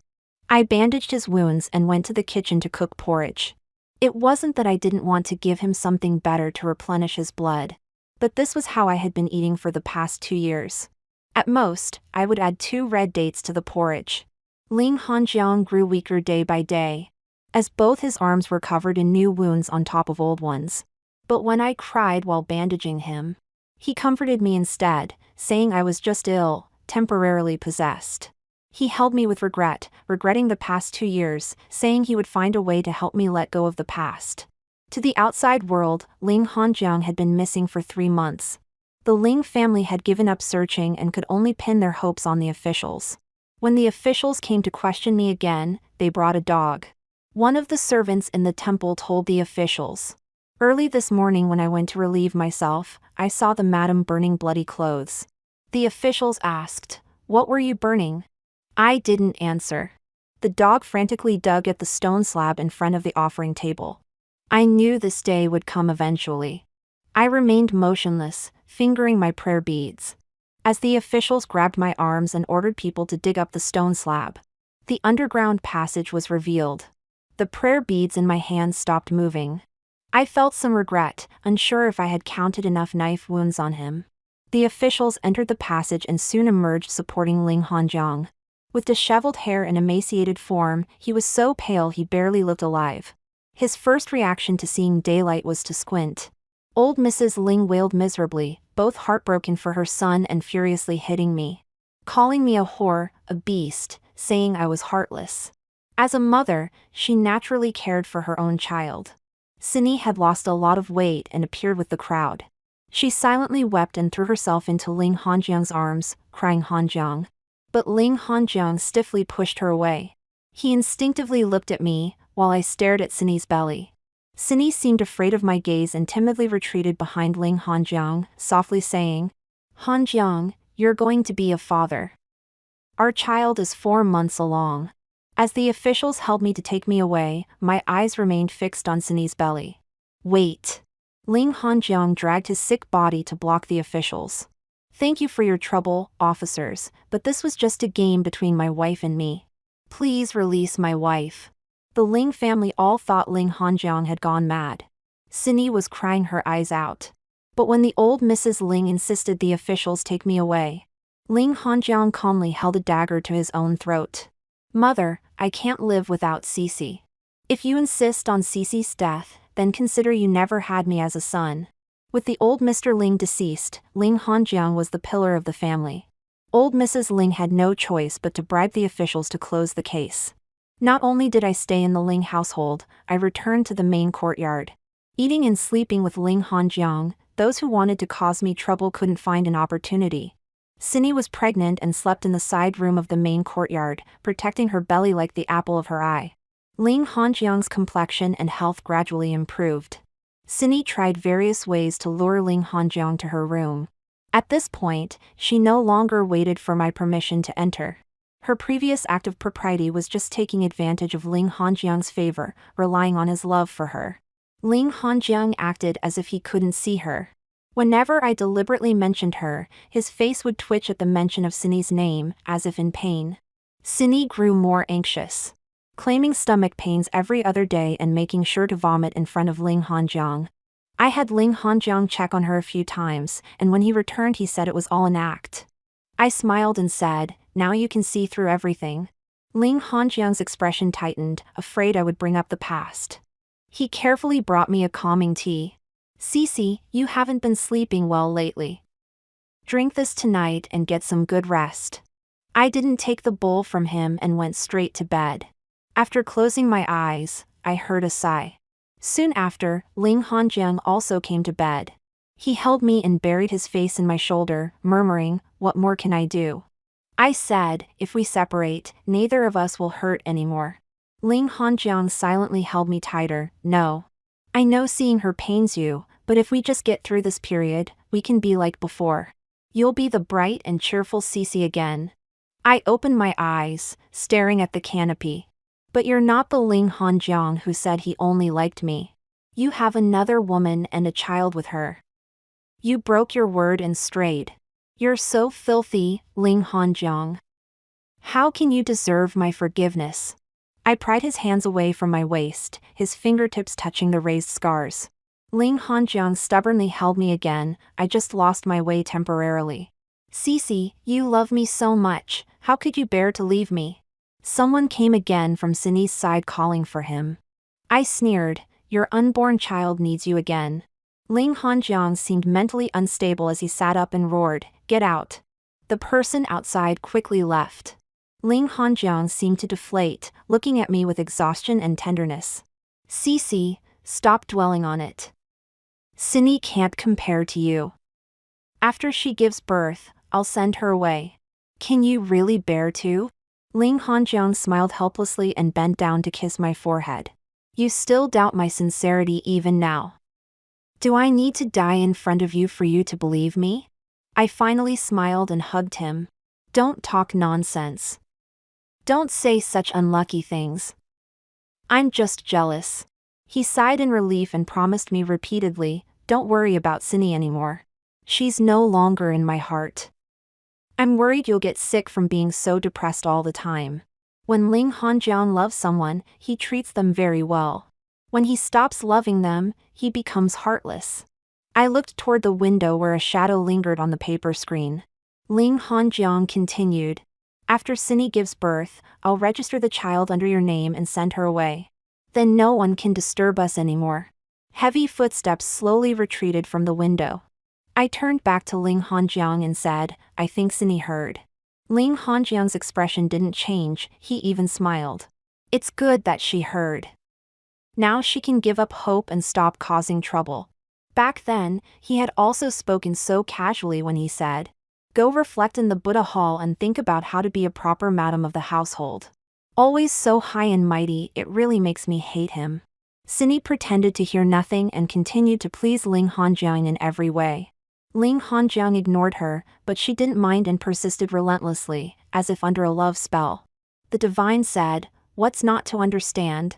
I bandaged his wounds and went to the kitchen to cook porridge. It wasn't that I didn't want to give him something better to replenish his blood, but this was how I had been eating for the past 2 years. At most, I would add 2 red dates to the porridge. Ling Hanjiang grew weaker day by day, as both his arms were covered in new wounds on top of old ones. But when I cried while bandaging him, he comforted me instead, saying I was just ill, temporarily possessed. He held me with regret, regretting the past 2 years, saying he would find a way to help me let go of the past. To the outside world, Ling Hanjiang had been missing for 3 months. The Ling family had given up searching and could only pin their hopes on the officials. When the officials came to question me again, they brought a dog. One of the servants in the temple told the officials. Early this morning when I went to relieve myself, I saw the madam burning bloody clothes. The officials asked, "What were you burning?" I didn't answer. The dog frantically dug at the stone slab in front of the offering table. I knew this day would come eventually. I remained motionless, fingering my prayer beads. As the officials grabbed my arms and ordered people to dig up the stone slab, the underground passage was revealed. The prayer beads in my hands stopped moving. I felt some regret, unsure if I had counted enough knife wounds on him. The officials entered the passage and soon emerged supporting Ling Hanjiang. With disheveled hair and emaciated form, he was so pale he barely looked alive. His first reaction to seeing daylight was to squint. Old Mrs. Ling wailed miserably, both heartbroken for her son and furiously hitting me. Calling me a whore, a beast, saying I was heartless. As a mother, she naturally cared for her own child. Cindy had lost a lot of weight and appeared with the crowd. She silently wept and threw herself into Ling Hanjiang's arms, crying Hanjiang. But Ling Hanjiang stiffly pushed her away. He instinctively looked at me, while I stared at Cindy's belly. Cindy seemed afraid of my gaze and timidly retreated behind Ling Hanjiang, softly saying, "Hanjiang, you're going to be a father. Our child is 4 months along." As the officials held me to take me away, my eyes remained fixed on Cindy's belly. Wait. Ling Hanjiang dragged his sick body to block the officials. Thank you for your trouble, officers, but this was just a game between my wife and me. Please release my wife. The Ling family all thought Ling Hanjiang had gone mad. Cindy was crying her eyes out. But when the old Mrs. Ling insisted the officials take me away, Ling Hanjiang calmly held a dagger to his own throat. Mother, I can't live without Cece. If you insist on Cece's death, then consider you never had me as a son. With the old Mr. Ling deceased, Ling Hanjiang was the pillar of the family. Old Mrs. Ling had no choice but to bribe the officials to close the case. Not only did I stay in the Ling household, I returned to the main courtyard. Eating and sleeping with Ling Hanjiang, those who wanted to cause me trouble couldn't find an opportunity. Cindy was pregnant and slept in the side room of the main courtyard, protecting her belly like the apple of her eye. Ling Hanjiang's complexion and health gradually improved. Cindy tried various ways to lure Ling Hanjiang to her room. At this point, she no longer waited for my permission to enter. Her previous act of propriety was just taking advantage of Ling Hanjiang's favor, relying on his love for her. Ling Hanjiang acted as if he couldn't see her. Whenever I deliberately mentioned her, his face would twitch at the mention of Cindy's name, as if in pain. Cindy grew more anxious, claiming stomach pains every other day and making sure to vomit in front of Ling Hanjiang. I had Ling Hanjiang check on her a few times, and when he returned he said it was all an act. I smiled and said, "Now you can see through everything." Ling Hanjiang's expression tightened, afraid I would bring up the past. He carefully brought me a calming tea. "Cece, you haven't been sleeping well lately. Drink this tonight and get some good rest." I didn't take the bowl from him and went straight to bed. After closing my eyes, I heard a sigh. Soon after, Ling Hanjiang also came to bed. He held me and buried his face in my shoulder, murmuring, "What more can I do?" I said, "If we separate, neither of us will hurt anymore." Ling Hanjiang silently held me tighter. "No. I know seeing her pains you, but if we just get through this period, we can be like before. You'll be the bright and cheerful Cece again." I opened my eyes, staring at the canopy. "But you're not the Ling Hanjiang who said he only liked me. You have another woman and a child with her. You broke your word and strayed. You're so filthy, Ling Hanjiang. How can you deserve my forgiveness?" I pried his hands away from my waist, his fingertips touching the raised scars. Ling Hanjiang stubbornly held me again. "I just lost my way temporarily." "Cece, you love me so much, how could you bear to leave me?" Someone came again from Cindy's side calling for him. I sneered, "Your unborn child needs you again." Ling Hanjiang seemed mentally unstable as he sat up and roared, "Get out." The person outside quickly left. Ling Hanjiang seemed to deflate, looking at me with exhaustion and tenderness. "Cece, stop dwelling on it. Cindy can't compare to you. After she gives birth, I'll send her away. Can you really bear to?" Ling Hanjiang smiled helplessly and bent down to kiss my forehead. "You still doubt my sincerity even now. Do I need to die in front of you for you to believe me?" I finally smiled and hugged him. "Don't talk nonsense. Don't say such unlucky things. I'm just jealous." He sighed in relief and promised me repeatedly, "Don't worry about Cindy anymore. She's no longer in my heart. I'm worried you'll get sick from being so depressed all the time." When Ling Hanjiang loves someone, he treats them very well. When he stops loving them, he becomes heartless. I looked toward the window where a shadow lingered on the paper screen. Ling Hanjiang continued, "After Cindy gives birth, I'll register the child under your name and send her away. Then no one can disturb us anymore." Heavy footsteps slowly retreated from the window. I turned back to Ling Hanjiang and said, "I think Cindy heard." Ling Hanjiang's expression didn't change, he even smiled. "It's good that she heard. Now she can give up hope and stop causing trouble." Back then, he had also spoken so casually when he said, "Go reflect in the Buddha hall and think about how to be a proper madam of the household." Always so high and mighty, it really makes me hate him. Cindy pretended to hear nothing and continued to please Ling Hanjiang in every way. Ling Hanjiang ignored her, but she didn't mind and persisted relentlessly, as if under a love spell. The divine said, "What's not to understand?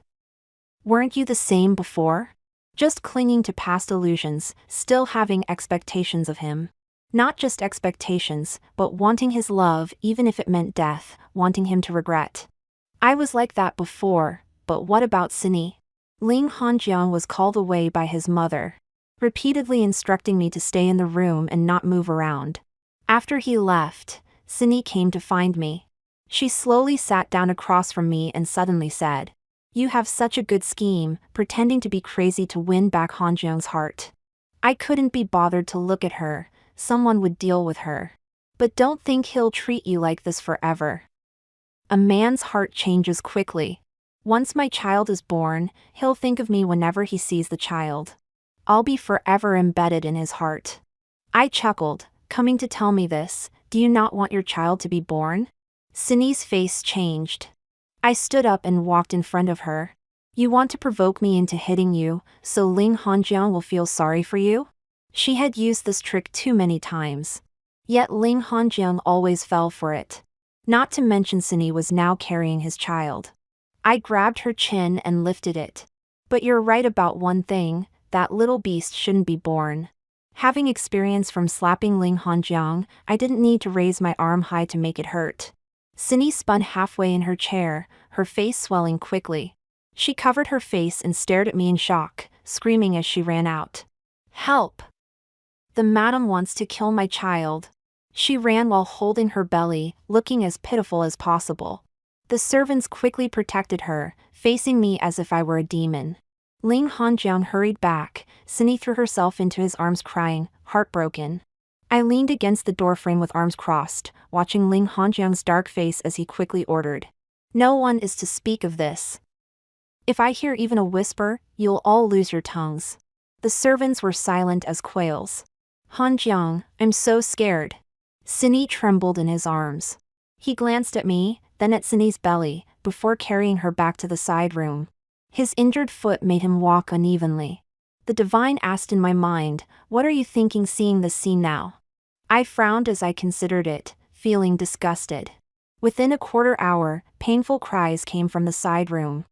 Weren't you the same before? Just clinging to past illusions, still having expectations of him." Not just expectations, but wanting his love even if it meant death, wanting him to regret. I was like that before, but what about Sini? Ling Hanjiang was called away by his mother, repeatedly instructing me to stay in the room and not move around. After he left, Sini came to find me. She slowly sat down across from me and suddenly said, "You have such a good scheme," pretending to be crazy to win back Hanjiang's heart. I couldn't be bothered to look at her. Someone would deal with her. But don't think he'll treat you like this forever. A man's heart changes quickly. Once my child is born, he'll think of me whenever he sees the child. I'll be forever embedded in his heart. I chuckled, coming to tell me this. Do you not want your child to be born? Sini's face changed. I stood up and walked in front of her. You want to provoke me into hitting you, so Ling Hanjiang will feel sorry for you? She had used this trick too many times. Yet Ling Hanjiang always fell for it. Not to mention Sini was now carrying his child. I grabbed her chin and lifted it. But you're right about one thing, that little beast shouldn't be born. Having experience from slapping Ling Hanjiang, I didn't need to raise my arm high to make it hurt. Sini spun halfway in her chair, her face swelling quickly. She covered her face and stared at me in shock, screaming as she ran out. "Help! The madam wants to kill my child." She ran while holding her belly, looking as pitiful as possible. The servants quickly protected her, facing me as if I were a demon. Ling Hanjiang hurried back. Sini threw herself into his arms crying, heartbroken. I leaned against the doorframe with arms crossed, watching Ling Hanjiang's dark face as he quickly ordered, "No one is to speak of this. If I hear even a whisper, you'll all lose your tongues." The servants were silent as quails. "Hanjiang, I'm so scared." Sini trembled in his arms. He glanced at me, then at Sini's belly, before carrying her back to the side room. His injured foot made him walk unevenly. The divine asked in my mind, "What are you thinking seeing this scene now?" I frowned as I considered it, feeling disgusted. Within a quarter hour, painful cries came from the side room.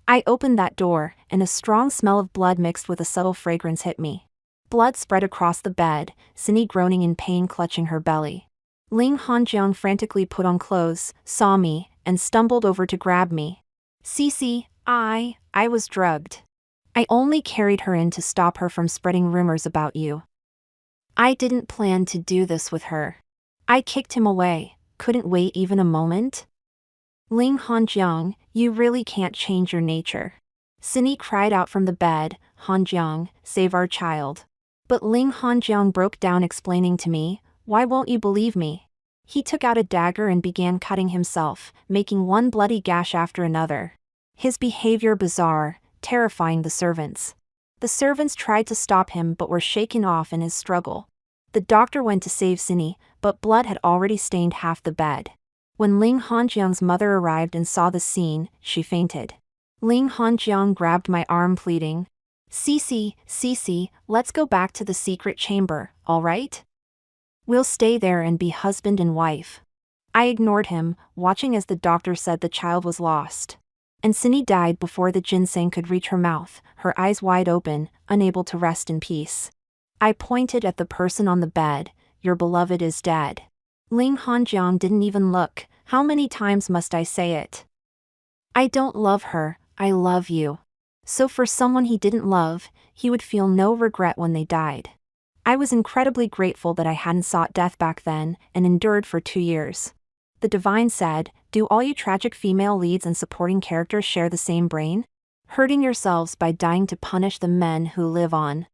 I opened that door, and a strong smell of blood mixed with a subtle fragrance hit me. Blood spread across the bed, Sini groaning in pain clutching her belly. Ling Hanjiang frantically put on clothes, saw me, and stumbled over to grab me. "Cece, I was drugged. I only carried her in to stop her from spreading rumors about you. I didn't plan to do this with her." I kicked him away, couldn't wait even a moment. "Ling Hanjiang, you really can't change your nature." Sini cried out from the bed, "Hanjiang, save our child." But Ling Hanjiang broke down explaining to me, "Why won't you believe me?" He took out a dagger and began cutting himself, making one bloody gash after another. His behavior bizarre, terrifying the servants. The servants tried to stop him but were shaken off in his struggle. The doctor went to save Sini, but blood had already stained half the bed. When Ling Hanjiang's mother arrived and saw the scene, she fainted. Ling Hanjiang grabbed my arm pleading, Cece, let's go back to the secret chamber, all right? We'll stay there and be husband and wife." I ignored him, watching as the doctor said the child was lost. And Sini died before the ginseng could reach her mouth, her eyes wide open, unable to rest in peace. I pointed at the person on the bed, "Your beloved is dead." Ling Hanjiang didn't even look. How many times must I say it? "I don't love her, I love you." So for someone he didn't love, he would feel no regret when they died. I was incredibly grateful that I hadn't sought death back then, and endured for 2 years. The divine said, "Do all you tragic female leads and supporting characters share the same brain? Hurting yourselves by dying to punish the men who live on."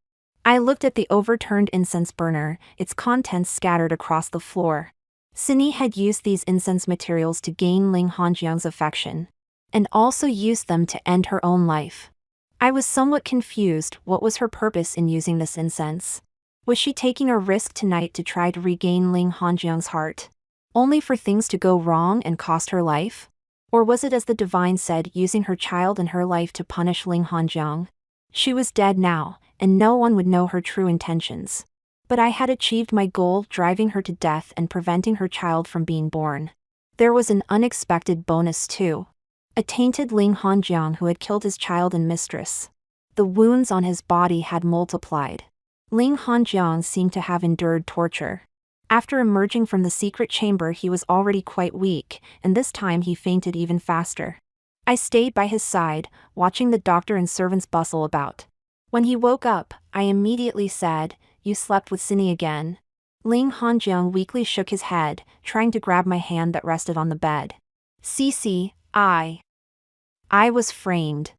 I looked at the overturned incense burner, its contents scattered across the floor. Sini had used these incense materials to gain Ling Hanjiang's affection, and also used them to end her own life. I was somewhat confused. What was her purpose in using this incense? Was she taking a risk tonight to try to regain Ling Hanjiang's heart, only for things to go wrong and cost her life? Or was it, as the divine said, using her child and her life to punish Ling Hanjiang? She was dead now, and no one would know her true intentions. But I had achieved my goal, driving her to death and preventing her child from being born. There was an unexpected bonus too. A tainted Ling Hanjiang who had killed his child and mistress. The wounds on his body had multiplied. Ling Hanjiang seemed to have endured torture. After emerging from the secret chamber, he was already quite weak, and this time he fainted even faster. I stayed by his side, watching the doctor and servants bustle about. When he woke up, I immediately said, "You slept with Cindy again." Ling Hanjiang weakly shook his head, trying to grab my hand that rested on the bed. "Cece, I was framed.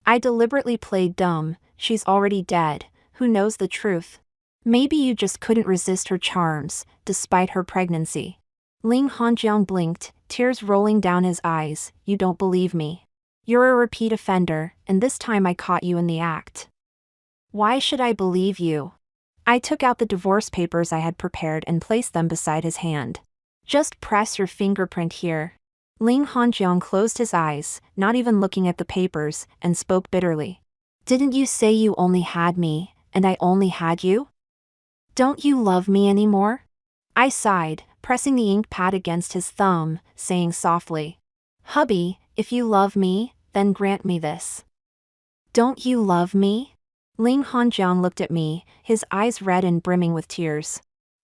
I deliberately played dumb. She's already dead. Who knows the truth? Maybe you just couldn't resist her charms, despite her pregnancy." Ling Hanjiang blinked, tears rolling down his eyes. "You don't believe me. You're a repeat offender, and this time I caught you in the act." "Why should I believe you?" I took out the divorce papers I had prepared and placed them beside his hand. "Just press your fingerprint here." Ling Hanjiang closed his eyes, not even looking at the papers, and spoke bitterly. "Didn't you say you only had me, and I only had you? Don't you love me anymore?" I sighed, pressing the ink pad against his thumb, saying softly, "Hubby, if you love me, then grant me this." "Don't you love me?" Ling Hanjiang looked at me, his eyes red and brimming with tears.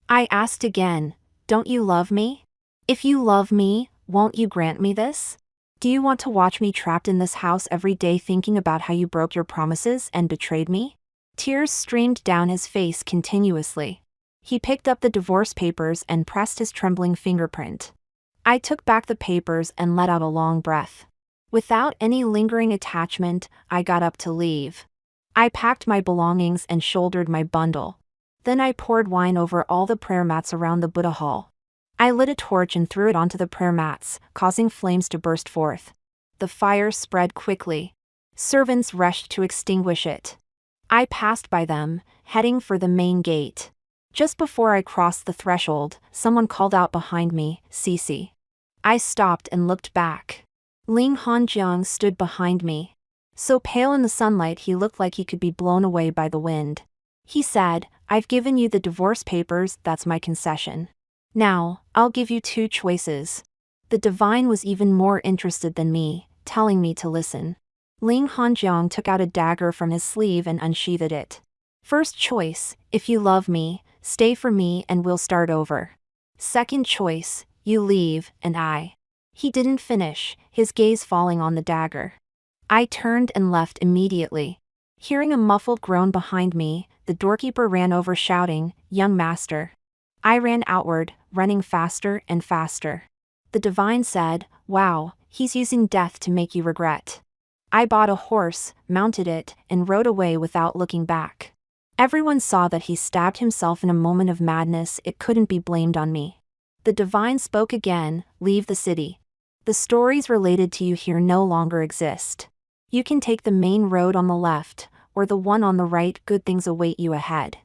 I asked again, "Don't you love me? If you love me, won't you grant me this? Do you want to watch me trapped in this house every day thinking about how you broke your promises and betrayed me?" Tears streamed down his face continuously. He picked up the divorce papers and pressed his trembling fingerprint. I took back the papers and let out a long breath. Without any lingering attachment, I got up to leave. I packed my belongings and shouldered my bundle. Then I poured wine over all the prayer mats around the Buddha hall. I lit a torch and threw it onto the prayer mats, causing flames to burst forth. The fire spread quickly. Servants rushed to extinguish it. I passed by them, heading for the main gate. Just before I crossed the threshold, someone called out behind me, "Cece." I stopped and looked back. Ling Hanjiang stood behind me. So pale in the sunlight he looked like he could be blown away by the wind. He said, "I've given you the divorce papers, that's my concession. Now, I'll give you two choices." The divine was even more interested than me, telling me to listen. Ling Hanjiang took out a dagger from his sleeve and unsheathed it. "First choice, if you love me, stay for me and we'll start over. Second choice, you leave, and I." He didn't finish, his gaze falling on the dagger. I turned and left immediately. Hearing a muffled groan behind me, the doorkeeper ran over shouting, "Young master." I ran outward, running faster and faster. The divine said, "Wow, he's using death to make you regret." I bought a horse, mounted it, and rode away without looking back. Everyone saw that he stabbed himself in a moment of madness. It couldn't be blamed on me. The divine spoke again, "Leave the city. The stories related to you here no longer exist. You can take the main road on the left, or the one on the right. Good things await you ahead."